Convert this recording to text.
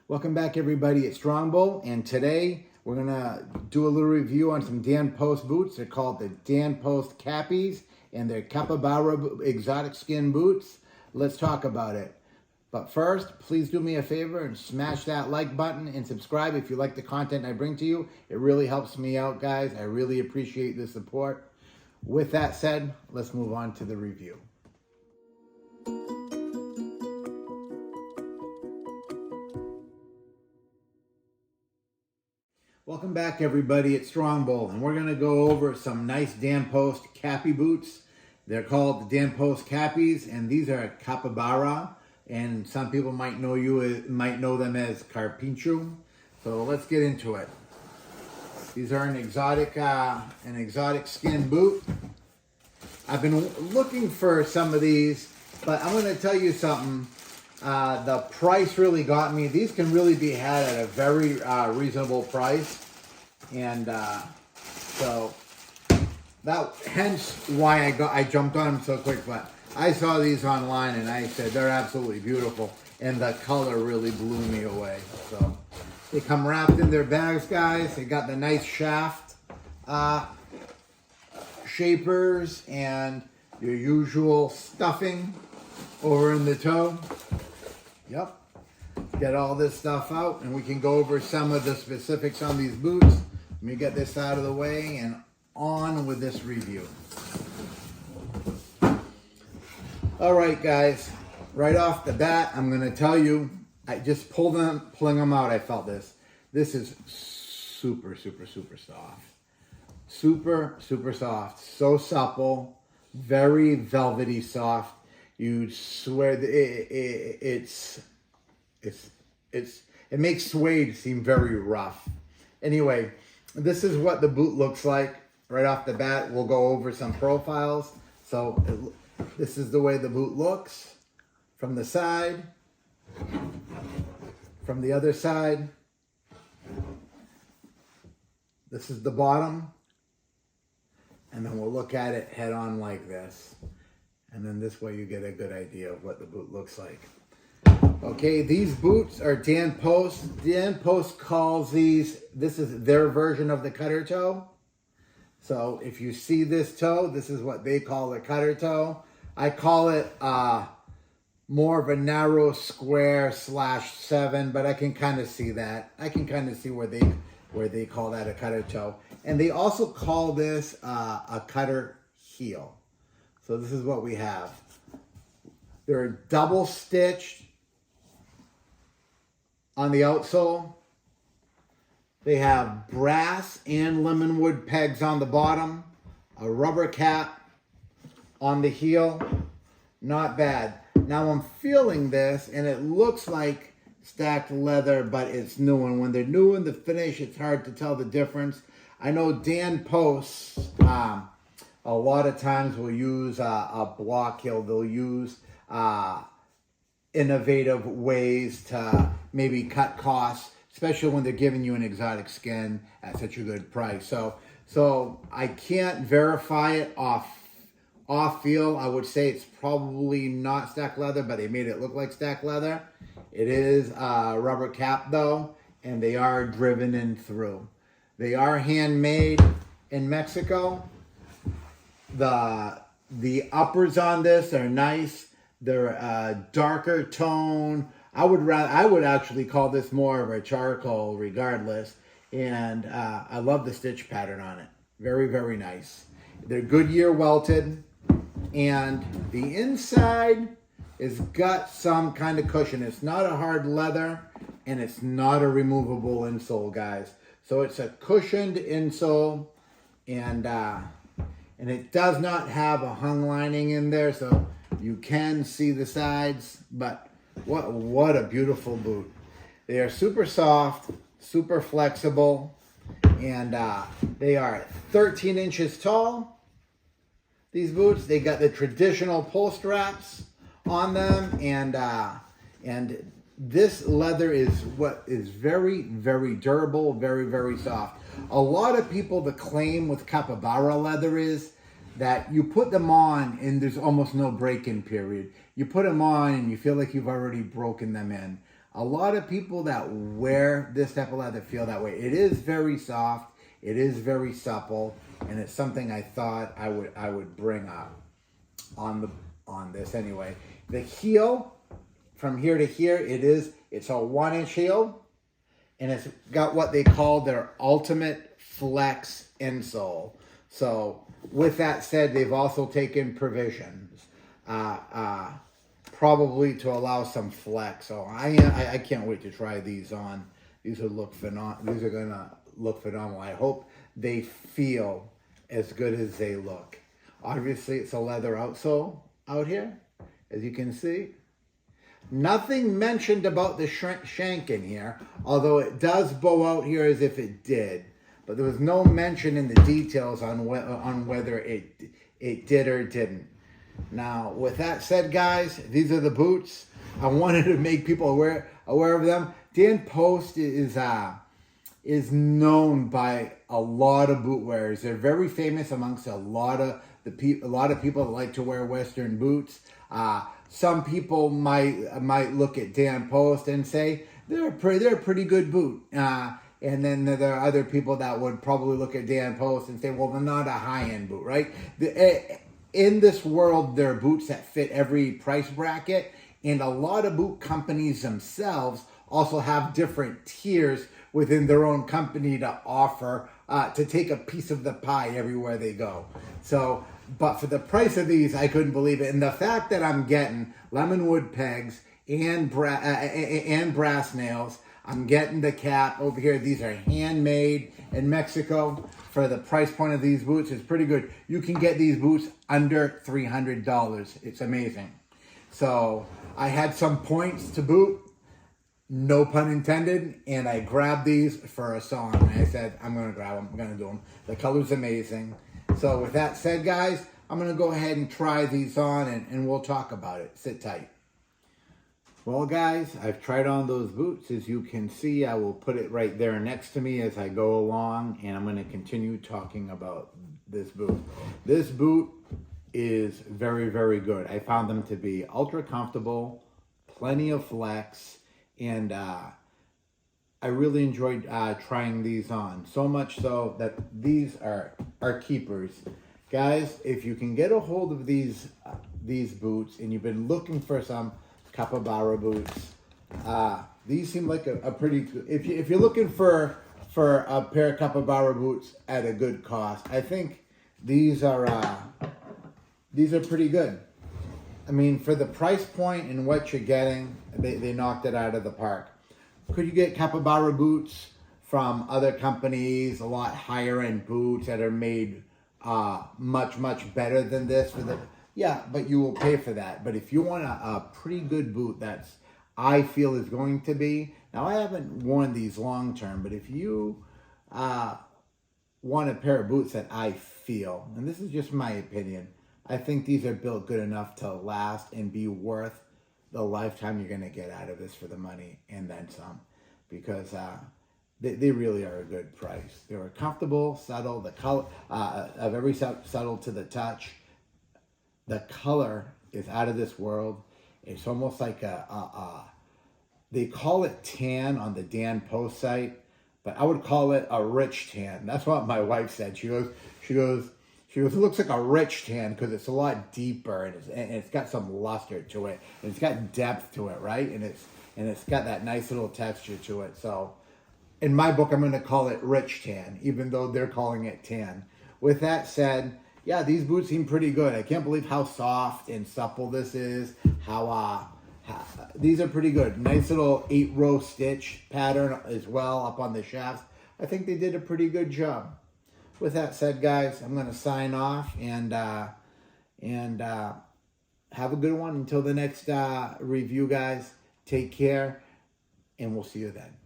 Welcome back, everybody. It's Strongbull, and today we're gonna do a little review on some Dan Post boots. They're called the Dan Post Cappies, and they're Capybara exotic skin boots. Let's talk about it. But first, please do me a favor and smash that like button and subscribe if you like the content I bring to you. It really helps me out, guys. I really appreciate the support. With that said, let's move on to the review. Welcome back, everybody. It's Strongbull, and we're going to go over some nice Dan Post Cappy boots. They're called the Dan Post Cappies, and these are Capybara, and some people might know them as Carpincho. So let's get into it. These are an exotic skin boot. I've been looking for some of these, but I'm going to tell you something. The price really got me. These can really be had at a very reasonable price, and so that hence why I jumped on them so quick. But I saw these online and I said they're absolutely beautiful, and the color really blew me away. So they come wrapped in their bags, guys. They got the nice shaft shapers and your usual stuffing over in the toe. Yep. Get all this stuff out and we can go over some of the specifics on these boots. Let me get this out of the way and on with this review. All right, guys. Right off the bat, I'm going to tell you, I just pulling them out, I felt this. This is super, super, super soft. Super, super soft. So supple. Very velvety soft. You'd swear that it makes suede seem very rough. Anyway, this is what the boot looks like right off the bat. We'll go over some profiles. So this is the way the boot looks from the side, from the other side. This is the bottom, and then we'll look at it head on like this. And then this way you get a good idea of what the boot looks like. Okay, these boots are Dan Post. Dan Post calls these, this is their version of the cutter toe. So if you see this toe, this is what they call the cutter toe. I call it more of a narrow square /7, but I can kind of see that. I can kind of see where they call that a cutter toe. And they also call this a cutter heel. So this is what we have. They're double stitched on the outsole. They have brass and lemon wood pegs on the bottom. A rubber cap on the heel. Not bad. Now I'm feeling this and it looks like stacked leather, but it's new. And when they're new in the finish, it's hard to tell the difference. I know Dan Post, a lot of times we'll use a block heel. They'll use innovative ways to maybe cut costs, especially when they're giving you an exotic skin at such a good price. So I can't verify it off feel. I would say it's probably not stacked leather, but they made it look like stacked leather. It is a rubber cap though, and they are driven in through. They are handmade in Mexico. The uppers on this are nice. They're a darker tone. I would actually call this more of a charcoal regardless. And I love the stitch pattern on it. Very, very nice. They're Goodyear welted. And the inside has got some kind of cushion. It's not a hard leather and it's not a removable insole, guys. So it's a cushioned insole, and it does not have a hung lining in there, so you can see the sides, but what a beautiful boot. They are super soft, super flexible, and they are 13 inches tall. These boots, they got the traditional pull straps on them, and this leather is what is very, very durable, very, very soft. A lot of people, the claim with Capybara leather is that you put them on and there's almost no break-in period. You put them on and you feel like you've already broken them in. A lot of people that wear this type of leather feel that way. It is very soft. It is very supple, and it's something I thought I would bring up on this anyway. The heel from here to here, it's a 1-inch heel, and it's got what they call their ultimate flex insole. So with that said, they've also taken provisions, probably to allow some flex. So I can't wait to try these on. These will look phenomenal. These are gonna look phenomenal. I hope they feel as good as they look. Obviously, it's a leather outsole out here, as you can see. Nothing mentioned about the shank in here, although it does bow out here as if it did. But there was no mention in the details on whether it did or didn't. Now, with that said, guys, these are the boots. I wanted to make people aware of them. Dan Post is known by a lot of boot wearers. They're very famous amongst a lot of people that like to wear Western boots. Some people might look at Dan Post and say they're a pretty good boot. And then there are other people that would probably look at Dan Post and say, well, they're not a high-end boot, right? In this world, there are boots that fit every price bracket, and a lot of boot companies themselves also have different tiers within their own company to offer, to take a piece of the pie everywhere they go. So, but for the price of these, I couldn't believe it. And the fact that I'm getting lemonwood pegs and brass nails, I'm getting the cap over here. These are handmade in Mexico. For the price point of these boots, it's pretty good. You can get these boots under $300. It's amazing. So I had some points to boot, no pun intended, and I grabbed these for a song. And I said, I'm going to grab them. I'm going to do them. The color's amazing. So with that said, guys, I'm going to go ahead and try these on, and we'll talk about it. Sit tight. Well, guys, I've tried on those boots. As you can see, I will put it right there next to me as I go along, and I'm going to continue talking about this boot. This boot is very, very good. I found them to be ultra comfortable, plenty of flex, and I really enjoyed trying these on. So much so that these are keepers. Guys, if you can get a hold of these boots and you've been looking for some Capybara boots, these seem like a pretty good, if you're looking for a pair of Capybara boots at a good cost, I think these are pretty good. I mean, for the price point and what you're getting, they knocked it out of the park. Could you get Capybara boots from other companies, a lot higher end boots that are made much better than this for the? Yeah, but you will pay for that. But if you want a pretty good boot that's, I feel is going to be, now I haven't worn these long term, but if you want a pair of boots that I feel, and this is just my opinion, I think these are built good enough to last and be worth the lifetime you're going to get out of this for the money and then some. Because they really are a good price. They're comfortable, subtle, the color, very subtle to the touch. The color is out of this world. It's almost like they call it tan on the Dan Post site, but I would call it a rich tan. That's what my wife said. She goes, it looks like a rich tan because it's a lot deeper and it's got some luster to it. And it's got depth to it, right? And it's got that nice little texture to it. So in my book, I'm going to call it rich tan, even though they're calling it tan. With that said, yeah, these boots seem pretty good. I can't believe how soft and supple this is. How these are pretty good. Nice little 8-row stitch pattern as well up on the shafts. I think they did a pretty good job. With that said, guys, I'm going to sign off and have a good one until the next review, guys. Take care, and we'll see you then.